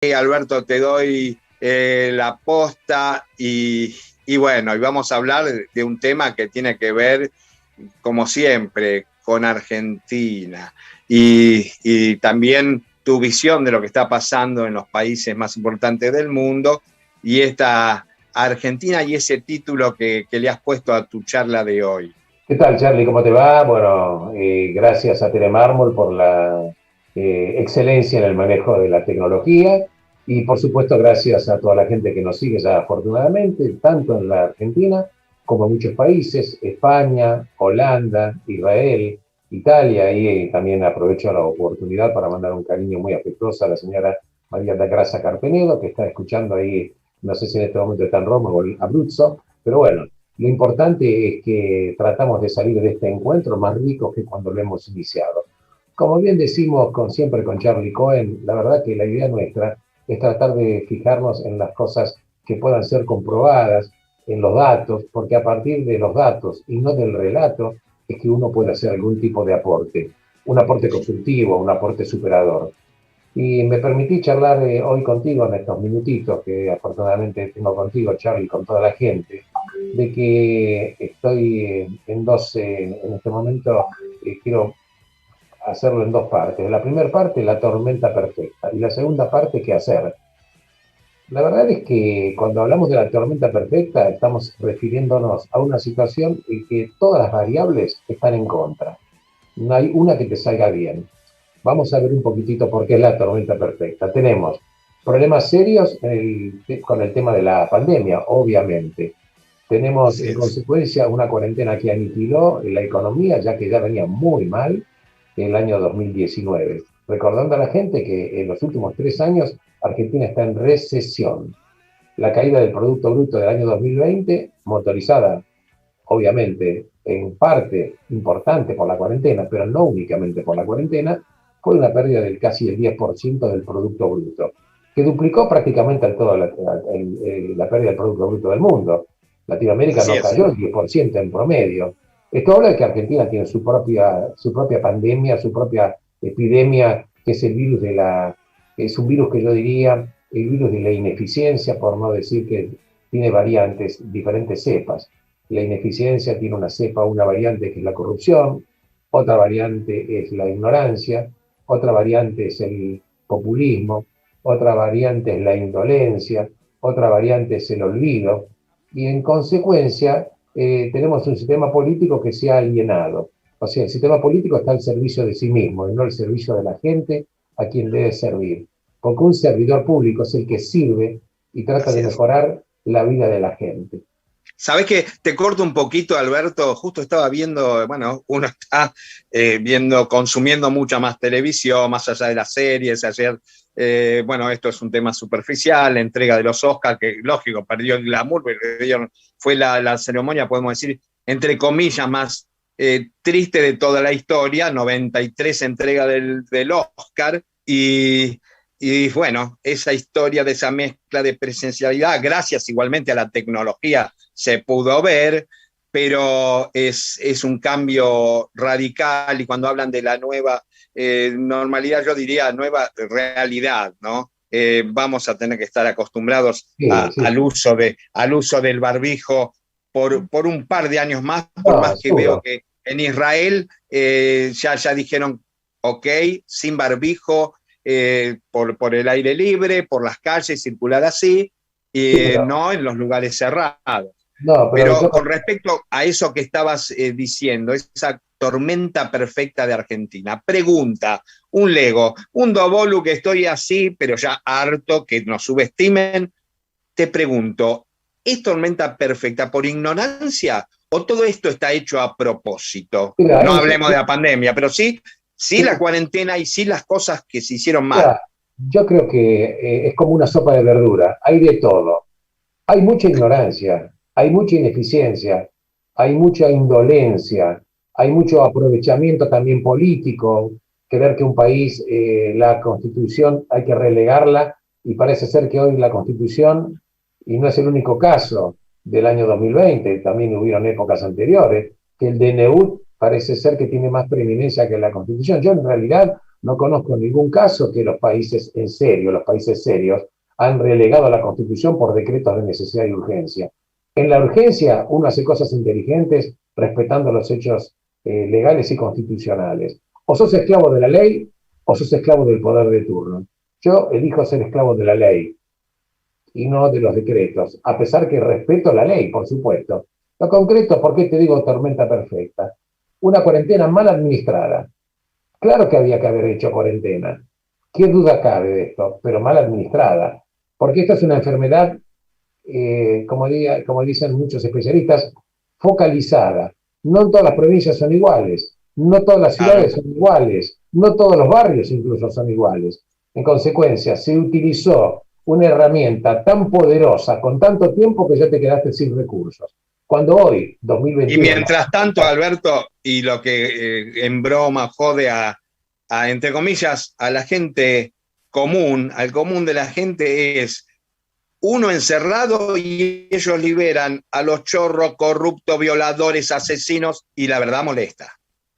Alberto, te doy la posta y bueno, y vamos a hablar de un tema que tiene que ver, como siempre, con Argentina y también tu visión de lo que está pasando en los países más importantes del mundo y esta Argentina y ese título que le has puesto a tu charla de hoy. ¿Qué tal, Charlie? ¿Cómo te va? Bueno, gracias a Telemármol por la excelencia en el manejo de la tecnología y, por supuesto, gracias a toda la gente que nos sigue ya afortunadamente, tanto en la Argentina como en muchos países, España, Holanda, Israel, Italia, y también aprovecho la oportunidad para mandar un cariño muy afectuoso a la señora María da Graça Carpenedo, que está escuchando ahí, no sé si en este momento está en Roma o en Abruzzo, pero bueno. Lo importante es que tratamos de salir de este encuentro más ricos que cuando lo hemos iniciado. Como bien decimos siempre con Charlie Cohen, la verdad que la idea nuestra es tratar de fijarnos en las cosas que puedan ser comprobadas, en los datos, porque a partir de los datos y no del relato es que uno puede hacer algún tipo de aporte, un aporte constructivo, un aporte superador. Y me permití charlar hoy contigo en estos minutitos que afortunadamente tengo contigo, Charlie, con toda la gente, de que estoy en este momento quiero hacerlo en dos partes. La primera parte, la tormenta perfecta, y la segunda parte, qué hacer. La verdad es que cuando hablamos de la tormenta perfecta, estamos refiriéndonos a una situación en que todas las variables están en contra. No hay una que te salga bien. Vamos a ver un poquitito por qué es la tormenta perfecta. Tenemos problemas serios con el tema de la pandemia, obviamente. Tenemos Así en es. consecuencia una cuarentena que aniquiló la economía, ya que ya venía muy mal el año 2019. Recordando a la gente que en los últimos 3 años Argentina está en recesión. La caída del Producto Bruto del año 2020, motorizada obviamente en parte importante por la cuarentena, pero no únicamente por la cuarentena, fue una pérdida del casi el 10% del Producto Bruto, que duplicó prácticamente toda la pérdida del Producto Bruto del mundo. Latinoamérica Así no es. cayó el 10% en promedio. Esto habla de que Argentina tiene su propia pandemia, su propia epidemia, que es el virus es un virus que yo diría, el virus de la ineficiencia, por no decir que tiene variantes, diferentes cepas. La ineficiencia tiene una cepa, una variante que es la corrupción, otra variante es la ignorancia, otra variante es el populismo, otra variante es la indolencia, otra variante es el olvido, y en consecuencia tenemos un sistema político que se ha alienado. O sea, el sistema político está al servicio de sí mismo y no al servicio de la gente a quien debe servir. Porque un servidor público es el que sirve y trata Así de es. mejorar la vida de la gente. Sabés que te corto un poquito, Alberto. Justo estaba viendo, bueno, uno está viendo, consumiendo mucha más televisión, más allá de las series. Ayer, bueno, esto es un tema superficial, la entrega de los Oscars, que lógico, perdió el glamour, pero fue la ceremonia, podemos decir, entre comillas, más triste de toda la historia, 93 entrega del Oscar, y bueno, esa historia de esa mezcla de presencialidad, gracias igualmente a la tecnología se pudo ver, pero es un cambio radical y cuando hablan de la nueva normalidad, yo diría nueva realidad, ¿no? Vamos a tener que estar acostumbrados Sí, sí, al uso del barbijo por un par de años más, por no, más que veo seguro. que en Israel ya dijeron, ok, sin barbijo, por el aire libre, por las calles, circular así, Sí, pero, no en los lugares cerrados. no, pero Pero yo, con respecto a eso que estabas diciendo, esa tormenta perfecta de Argentina, pregunta, un Lego, un Dobolu que estoy así, pero ya harto que nos subestimen, te pregunto, ¿es tormenta perfecta por ignorancia o todo esto está hecho a propósito? mira, No hablemos de la pandemia, pero sí la sí, cuarentena y sí las cosas que se hicieron mal. mira, yo creo que es como una sopa de verdura, hay de todo. Hay mucha ignorancia, hay mucha ineficiencia, hay mucha indolencia, hay mucho aprovechamiento también político, creer que un país, la constitución hay que relegarla y parece ser que hoy la constitución, y no es el único caso del año 2020, también hubieron épocas anteriores, que el DNU parece ser que tiene más preeminencia que la constitución. Yo en realidad no conozco ningún caso que los países en serio, los países serios, han relegado a la Constitución por decretos de necesidad y urgencia. En la urgencia uno hace cosas inteligentes respetando los hechos legales y constitucionales. O sos esclavo de la ley o sos esclavo del poder de turno. Yo elijo ser esclavo de la ley y no de los decretos, a pesar que respeto la ley, por supuesto. Lo concreto, ¿por qué te digo tormenta perfecta? Una cuarentena mal administrada. Claro que había que haber hecho cuarentena. ¿Qué duda cabe de esto? Pero mal administrada. Porque esta es una enfermedad, como dicen muchos especialistas, focalizada. No todas las provincias son iguales, no todas las ciudades son iguales, no todos los barrios incluso son iguales. En consecuencia, se utilizó una herramienta tan poderosa con tanto tiempo que ya te quedaste sin recursos. Cuando hoy, 2021... Y mientras tanto, Alberto, y lo que en broma jode entre comillas, a la gente común, al común de la gente, es uno encerrado y ellos liberan a los chorros, corruptos, violadores, asesinos, y la verdad molesta.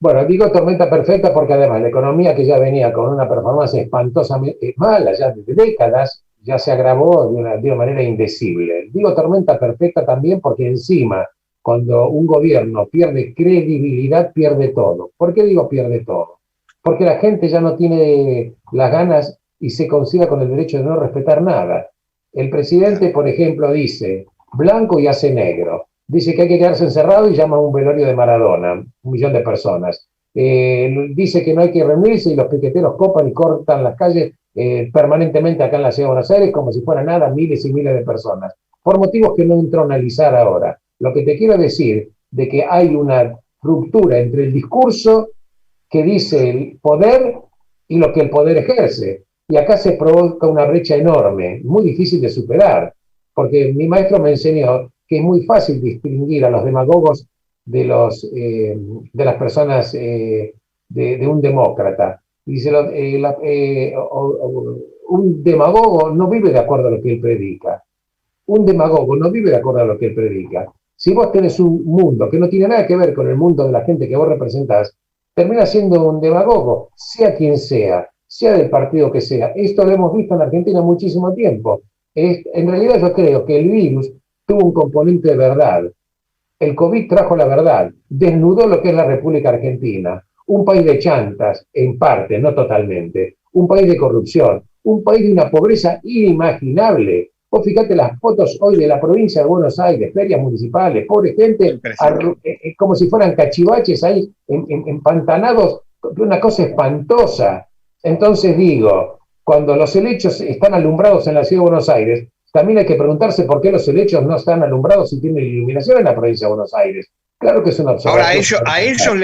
Bueno, digo tormenta perfecta porque además la economía, que ya venía con una performance espantosamente mala ya desde décadas, ya se agravó de una manera indecible. Digo tormenta perfecta también porque encima, cuando un gobierno pierde credibilidad, pierde todo. ¿Por qué digo pierde todo? Porque la gente ya no tiene las ganas y se consiga con el derecho de no respetar nada. El presidente, por ejemplo, dice blanco y hace negro. Dice que hay que quedarse encerrado y llama a un velorio de Maradona, 1 millón de personas. Dice que no hay que reunirse y los piqueteros copan y cortan las calles permanentemente acá en la ciudad de Buenos Aires como si fuera nada, miles y miles de personas. Por motivos que no entro a analizar ahora. Lo que te quiero decir de que hay una ruptura entre el discurso que dice el poder y lo que el poder ejerce. Y acá se provoca una brecha enorme, muy difícil de superar, porque mi maestro me enseñó que es muy fácil distinguir a los demagogos de las personas de un demócrata. Dice, un demagogo no vive de acuerdo a lo que él predica. Un demagogo no vive de acuerdo a lo que él predica. Si vos tenés un mundo que no tiene nada que ver con el mundo de la gente que vos representás, termina siendo un demagogo, sea quien sea del partido que sea. Esto lo hemos visto en Argentina muchísimo tiempo. En realidad yo creo que el virus tuvo un componente de verdad. El COVID trajo la verdad, desnudó lo que es la República Argentina, un país de chantas, en parte, no totalmente, un país de corrupción, un país de una pobreza inimaginable. Vos fíjate las fotos hoy de la provincia de Buenos Aires, ferias municipales, pobre gente, como si fueran cachivaches ahí, empantanados, una cosa espantosa. Entonces digo, cuando los helechos están alumbrados en la ciudad de Buenos Aires, también hay que preguntarse por qué los helechos no están alumbrados y tienen iluminación en la provincia de Buenos Aires. Claro que es una observación. Ahora, a ellos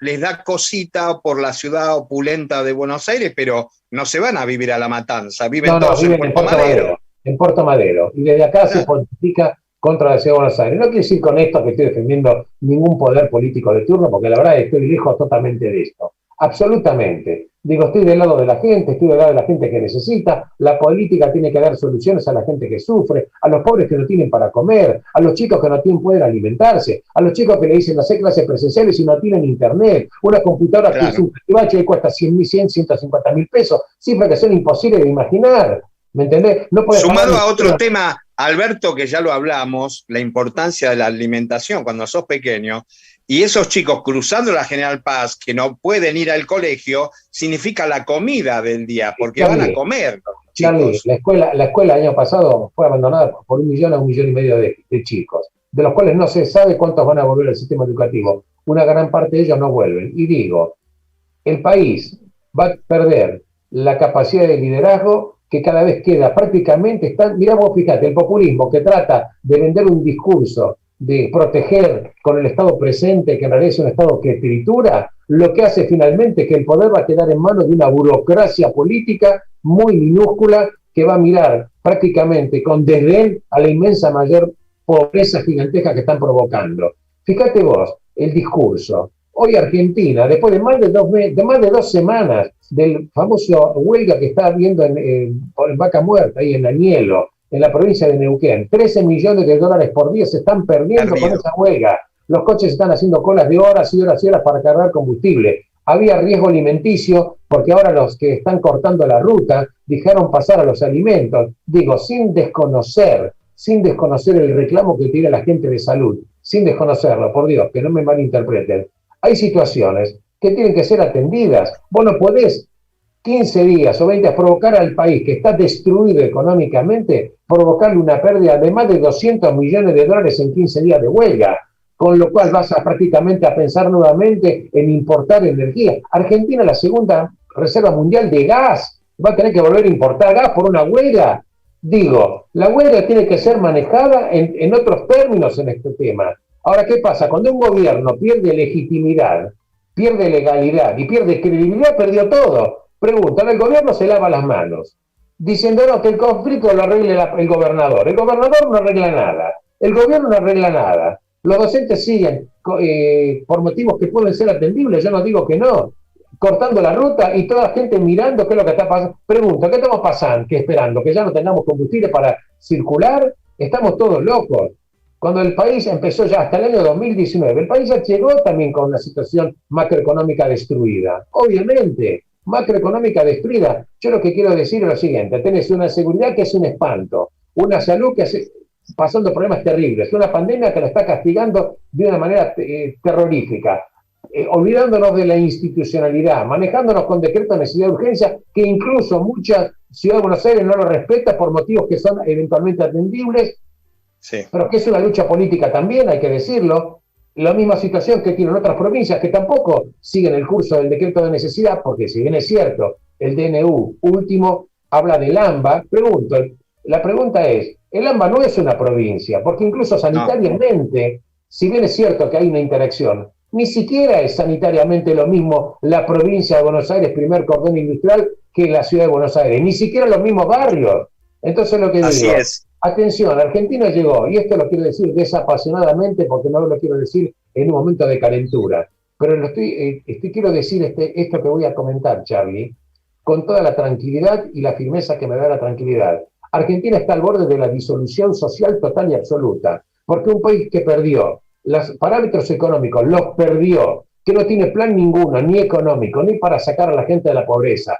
les da cosita por la ciudad opulenta de Buenos Aires, pero no se van a vivir a La Matanza, viven todos en Puerto Madero. En Puerto Madero. Y desde acá se politifica contra la ciudad de Buenos Aires. No quiero decir con esto que estoy defendiendo ningún poder político de turno, porque la verdad estoy lejos totalmente de esto. Absolutamente. Digo, estoy del lado de la gente, estoy del lado de la gente que necesita, la política tiene que dar soluciones a la gente que sufre, a los pobres que no tienen para comer, a los chicos que no pueden alimentarse, a los chicos que le dicen hacer clases presenciales y no tienen internet, una computadora que es un cachivache y cuesta 100.000, 150.000 pesos, cifras que son imposibles de imaginar, ¿me entendés? No sumado a otro tema, Alberto, que ya lo hablamos, la importancia de la alimentación cuando sos pequeño, y esos chicos cruzando la General Paz que no pueden ir al colegio, significa la comida del día, porque van a comer. Charlie, la escuela el año pasado fue abandonada por 1 millón a 1,5 millones de chicos, de los cuales no se sabe cuántos van a volver al sistema educativo. Una gran parte de ellos no vuelven. Y digo, el país va a perder la capacidad de liderazgo que cada vez queda prácticamente, mirá vos, fíjate, el populismo que trata de vender un discurso de proteger con el Estado presente, que en realidad es un Estado que tritura, lo que hace finalmente que el poder va a quedar en manos de una burocracia política muy minúscula que va a mirar prácticamente con desdén a la inmensa mayor pobreza gigantesca que están provocando. Fíjate vos, el discurso. Hoy Argentina, después de más de 2 semanas del famoso huelga que está habiendo en Vaca Muerta, ahí en Añelo, en la provincia de Neuquén, 13 millones de dólares por día se están perdiendo con esa huelga. Los coches están haciendo colas de horas y horas y horas para cargar combustible. había riesgo alimenticio, porque ahora los que están cortando la ruta dejaron pasar a los alimentos. Digo, sin desconocer el reclamo que tiene la gente de salud, sin desconocerlo, por Dios, que no me malinterpreten. Hay situaciones que tienen que ser atendidas. Vos no podés 15 días o 20 provocar al país que está destruido económicamente, provocarle una pérdida de más de 200 millones de dólares en 15 días de huelga, con lo cual vas a prácticamente a pensar nuevamente en importar energía. Argentina, la segunda reserva mundial de gas, va a tener que volver a importar gas por una huelga. Digo, la huelga tiene que ser manejada en otros términos en este tema. Ahora, ¿qué pasa? Cuando un gobierno pierde legitimidad, pierde legalidad y pierde credibilidad, perdió todo. Preguntan, el gobierno se lava las manos, diciendo no, que el conflicto lo arregle el gobernador. El gobernador no arregla nada, el gobierno no arregla nada. Los docentes siguen, por motivos que pueden ser atendibles, yo no digo que no, cortando la ruta y toda la gente mirando qué es lo que está pasando. Pregunto, ¿qué estamos pasando? ¿Qué esperando? ¿Que ya no tengamos combustible para circular? Estamos todos locos. Cuando el país empezó ya hasta el año 2019, el país ya llegó también con una situación macroeconómica destruida. Obviamente, macroeconómica destruida. Yo lo que quiero decir es lo siguiente: tenés una seguridad que es un espanto, una salud que es pasando problemas terribles, una pandemia que la está castigando de una manera terrorífica, olvidándonos de la institucionalidad, manejándonos con decreto de necesidad de urgencia, que incluso mucha ciudad de Buenos Aires no lo respeta por motivos que son eventualmente atendibles, sí, pero que es una lucha política también, hay que decirlo. La misma situación que tienen otras provincias que tampoco siguen el curso del decreto de necesidad, porque si bien es cierto, el DNU último habla del AMBA, la pregunta es, el AMBA no es una provincia, porque incluso sanitariamente, si bien es cierto que hay una interacción, ni siquiera es sanitariamente lo mismo la provincia de Buenos Aires, primer cordón industrial, que la ciudad de Buenos Aires, ni siquiera los mismos barrios. Entonces lo que digo, atención, Argentina llegó, y esto lo quiero decir desapasionadamente porque no lo quiero decir en un momento de calentura, pero quiero decir esto que voy a comentar, Charlie, con toda la tranquilidad y la firmeza que me da la tranquilidad. Argentina está al borde de la disolución social total y absoluta, porque un país que perdió los parámetros económicos, los perdió, que no tiene plan ninguno, ni económico, ni para sacar a la gente de la pobreza,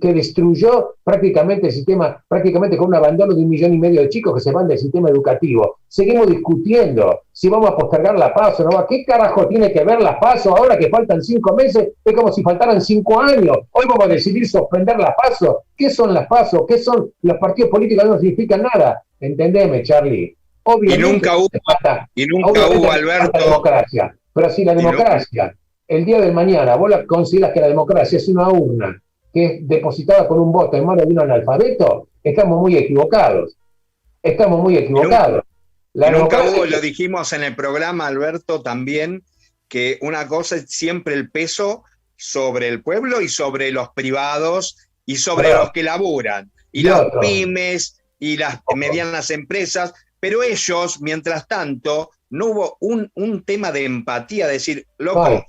que destruyó prácticamente el sistema, prácticamente con un abandono de 1,5 millones de chicos que se van del sistema educativo. Seguimos discutiendo si vamos a postergar la PASO o no. ¿Qué carajo tiene que ver la PASO ahora que faltan 5 meses? Es como si faltaran 5 años. Hoy vamos a decidir suspender la PASO. ¿Qué son las PASO? ¿Qué son los partidos políticos? No significan nada. Entendeme, Charlie. Obviamente, y nunca hubo, Alberto, democracia. Pero si la democracia, el día de mañana, vos consideras que la democracia es una urna que es depositada con un voto en manos de un analfabeto, estamos muy equivocados. Estamos muy equivocados. Nunca hubo, lo dijimos en el programa, Alberto, también, que una cosa es siempre el peso sobre el pueblo y sobre los privados y sobre los que laburan, y las pymes y las medianas empresas, pero ellos, mientras tanto, no hubo un tema de empatía, decir, loco,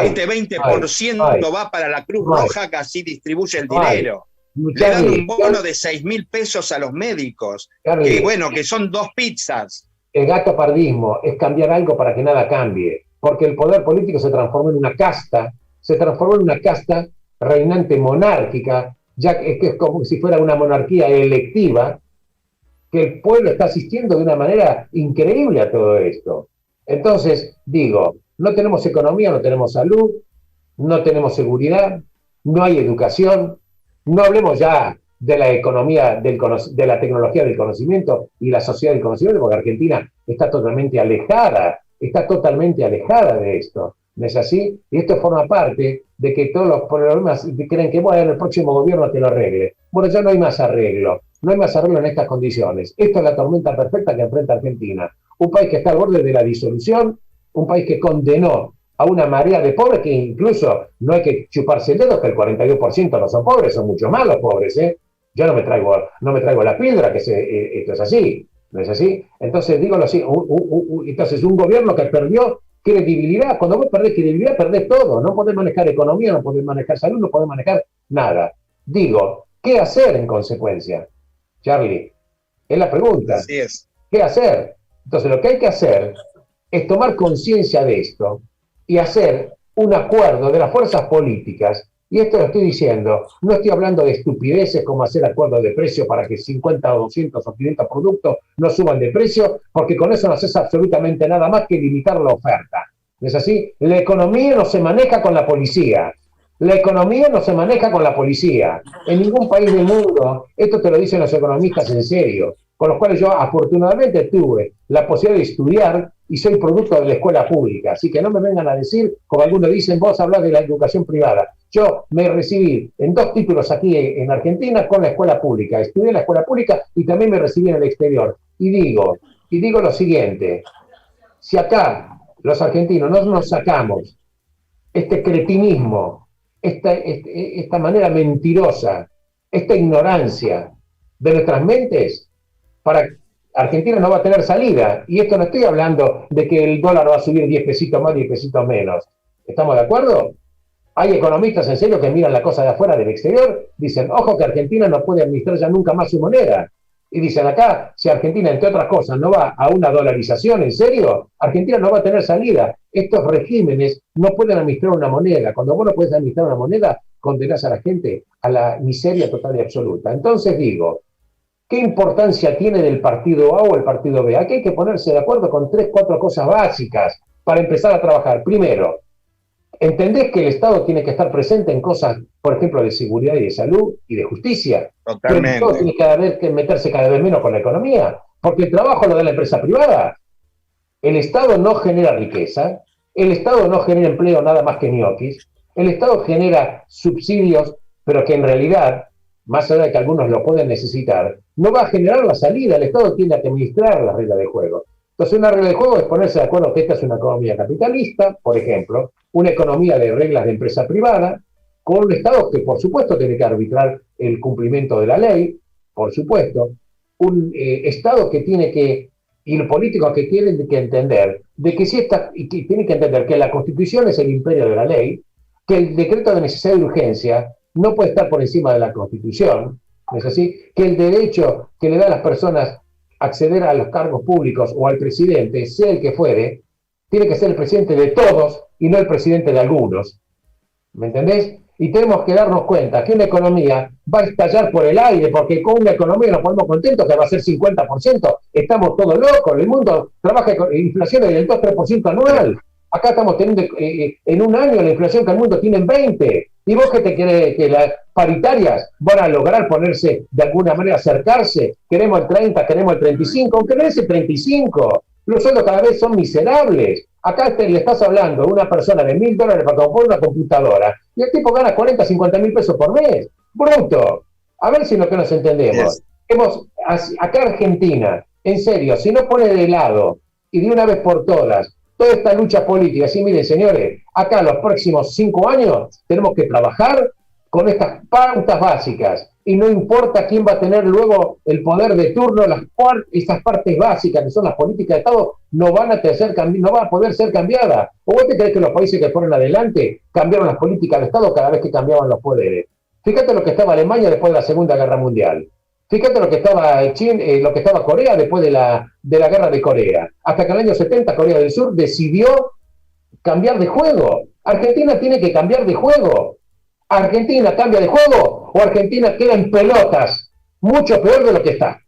este 20% va para la Cruz Roja, que así distribuye el dinero. Le dan un bono de 6.000 pesos a los médicos, que bueno, que son 2 pizzas. El gatopardismo es cambiar algo para que nada cambie, porque el poder político se transformó en una casta, reinante monárquica, ya que es como si fuera una monarquía electiva, que el pueblo está asistiendo de una manera increíble a todo esto. Entonces, digo, no tenemos economía, no tenemos salud, no tenemos seguridad, no hay educación, no hablemos ya de la economía, de la tecnología del conocimiento y la sociedad del conocimiento, porque Argentina está totalmente alejada de esto. ¿No es así? Y esto forma parte de que todos los problemas creen que, bueno, el próximo gobierno te lo arregle. Bueno, ya no hay más arreglo. No hay más arreglo en estas condiciones. Esto es la tormenta perfecta que enfrenta Argentina. Un país que está al borde de la disolución, un país que condenó a una marea de pobres, que incluso no hay que chuparse el dedo, que el 42% no son pobres, son mucho más los pobres, ¿eh? Yo no me traigo la píldora, que esto es así, ¿no es así? Entonces, digo así, entonces un gobierno que perdió credibilidad. Cuando vos perdés credibilidad, perdés todo. No podés manejar economía, no podés manejar salud, no podés manejar nada. Digo, ¿qué hacer en consecuencia? Charlie, es la pregunta. Así es. ¿Qué hacer? Entonces, lo que hay que hacer es tomar conciencia de esto y hacer un acuerdo de las fuerzas políticas, y esto lo estoy diciendo, no estoy hablando de estupideces como hacer acuerdos de precio para que 50 o 200 o 500 productos no suban de precio, porque con eso no haces absolutamente nada más que limitar la oferta. ¿No es así? La economía no se maneja con la policía. La economía no se maneja con la policía. En ningún país del mundo, esto te lo dicen los economistas en serio, con los cuales yo afortunadamente tuve la posibilidad de estudiar y soy producto de la escuela pública. Así que no me vengan a decir, como algunos dicen, vos hablas de la educación privada. Yo me recibí en 2 títulos aquí en Argentina con la escuela pública. Estudié en la escuela pública y también me recibí en el exterior. Y digo lo siguiente, si acá los argentinos no nos sacamos este cretinismo, esta manera mentirosa, esta ignorancia de nuestras mentes, para Argentina no va a tener salida. Y esto no estoy hablando de que el dólar va a subir 10 pesitos más, 10 pesitos menos. ¿Estamos de acuerdo? Hay economistas en serio que miran la cosa de afuera del exterior, dicen, ojo que Argentina no puede administrar ya nunca más su moneda. Y dicen acá, si Argentina, entre otras cosas, no va a una dolarización, en serio, Argentina no va a tener salida. Estos regímenes no pueden administrar una moneda. Cuando vos no puedes administrar una moneda, condenás a la gente a la miseria total y absoluta. Entonces digo, ¿qué importancia tiene del partido A o el partido B? Aquí hay que ponerse de acuerdo con 3, 4 cosas básicas para empezar a trabajar. Primero, ¿entendés que el Estado tiene que estar presente en cosas, por ejemplo, de seguridad y de salud y de justicia? Totalmente. Pero el Estado tiene cada vez que meterse cada vez menos con la economía, porque el trabajo lo da la empresa privada. El Estado no genera riqueza, el Estado no genera empleo nada más que ñoquis, el Estado genera subsidios, pero que en realidad, más allá de que algunos lo pueden necesitar, no va a generar la salida, el Estado tiene que administrar las reglas de juego. Entonces, una regla de juego es ponerse de acuerdo que esta es una economía capitalista, por ejemplo, una economía de reglas de empresa privada, con un Estado que, por supuesto, tiene que arbitrar el cumplimiento de la ley, por supuesto, un Estado que tiene que, y los políticos que tienen que entender, de que si esta, y que tienen que entender que la Constitución es el imperio de la ley, que el decreto de necesidad y urgencia no puede estar por encima de la Constitución, ¿no es así? Que el derecho que le da a las personas acceder a los cargos públicos o al presidente, sea el que fuere, tiene que ser el presidente de todos y no el presidente de algunos. ¿Me entendés? Y tenemos que darnos cuenta que una economía va a estallar por el aire, porque con una economía nos ponemos contentos que va a ser 50%, estamos todos locos, el mundo trabaja con inflaciones del 2-3% anual. Acá estamos teniendo en un año la inflación que el mundo tiene en 20. ¿Y vos qué te crees que las paritarias van a lograr ponerse de alguna manera, acercarse? Queremos el 30, queremos el 35, aunque no es el 35. Los sueldos cada vez son miserables. Acá le estás hablando a una persona de $1.000 para comprar una computadora y el tipo gana 40, 50 mil pesos por mes. Bruto. A ver si es lo que nos entendemos. Acá Argentina, en serio, si no pone de lado y de una vez por todas toda esta lucha política, sí, miren, señores, acá los próximos 5 años tenemos que trabajar con estas pautas básicas y no importa quién va a tener luego el poder de turno, esas partes básicas que son las políticas de Estado no van a poder ser cambiadas. ¿O vos te crees que los países que fueron adelante cambiaron las políticas de Estado cada vez que cambiaban los poderes? Fíjate lo que estaba Alemania después de la Segunda Guerra Mundial. Fíjate lo que estaba China, lo que estaba Corea después de la guerra de Corea. Hasta que en el año 70 Corea del Sur decidió cambiar de juego. Argentina tiene que cambiar de juego. ¿Argentina cambia de juego o Argentina queda en pelotas? Mucho peor de lo que está.